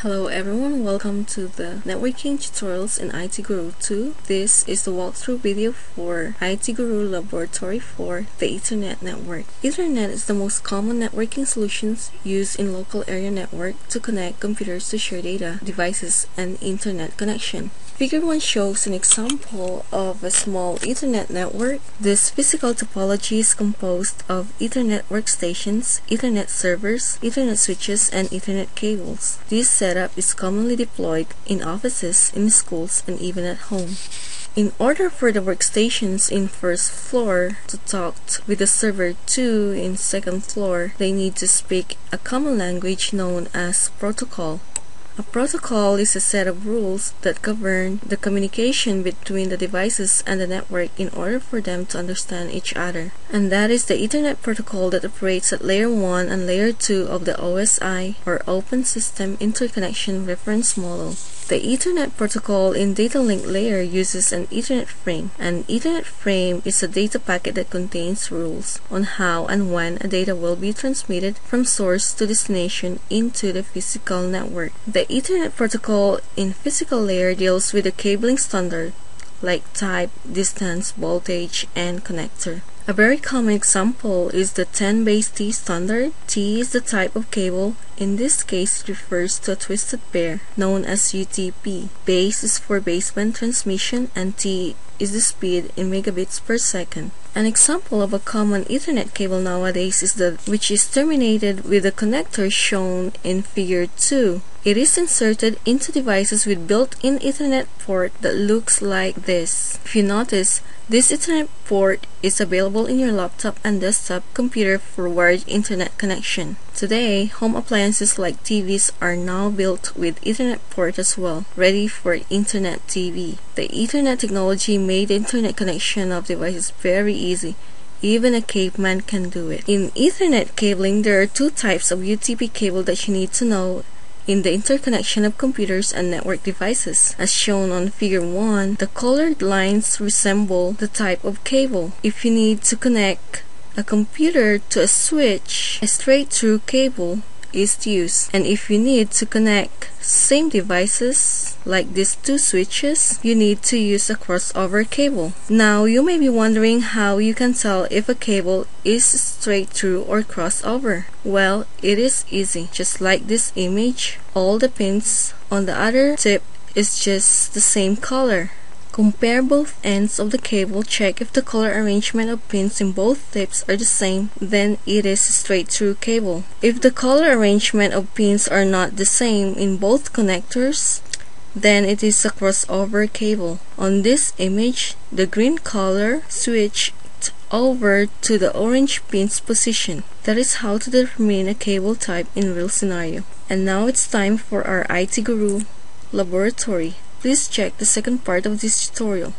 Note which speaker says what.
Speaker 1: Hello everyone, welcome to the Networking Tutorials in IT Guru 2. This is the walkthrough video for IT Guru Laboratory for the Ethernet network. Ethernet is the most common networking solutions used in local area network to connect computers to share data, devices, and internet connection. Figure 1 shows an example of a small Ethernet network. This physical topology is composed of Ethernet workstations, Ethernet servers, Ethernet switches, and Ethernet cables. This setup is commonly deployed in offices, in schools, and even at home. In order for the workstations in first floor to talk with the server 2 in second floor, they need to speak a common language known as protocol. A protocol is a set of rules that govern the communication between the devices and the network in order for them to understand each other. And that is the Ethernet protocol that operates at layer 1 and layer 2 of the OSI, or Open System Interconnection Reference Model. The Ethernet protocol in data link layer uses an Ethernet frame. An Ethernet frame is a data packet that contains rules on how and when a data will be transmitted from source to destination into the physical network. The Ethernet protocol in physical layer deals with the cabling standard like type, distance, voltage, and connector. A very common example is the 10BASE-T standard. T is the type of cable. In this case, it refers to a twisted pair known as UTP. Base is for baseband transmission, and T is the speed in megabits per second. An example of a common Ethernet cable nowadays is which is terminated with the connector shown in figure 2. It is inserted into devices with built-in Ethernet port that looks like this. If you notice, this Ethernet port is available in your laptop and desktop computer for wired internet connection. Today, home appliances like TVs are now built with Ethernet port as well, ready for Internet TV. The Ethernet technology made the internet connection of devices very easy. Even a caveman can do it. In Ethernet cabling, there are two types of UTP cable that you need to know in the interconnection of computers and network devices. As shown on figure 1, the colored lines resemble the type of cable. If you need to connect a computer to a switch, a straight-through cable is used. And if you need to connect same devices like these two switches, you need to use a crossover cable. Now you may be wondering how you can tell if a cable is straight through or crossover. Well, it is easy. Just like this image, all the pins on the other tip is just the same color. Compare both ends of the cable, check if the color arrangement of pins in both tips are the same, then it is a straight-through cable. If the color arrangement of pins are not the same in both connectors, then it is a crossover cable. On this image, the green color switched over to the orange pin's position. That is how to determine a cable type in real scenario. And now it's time for our IT Guru Laboratory. Please check the second part of this tutorial.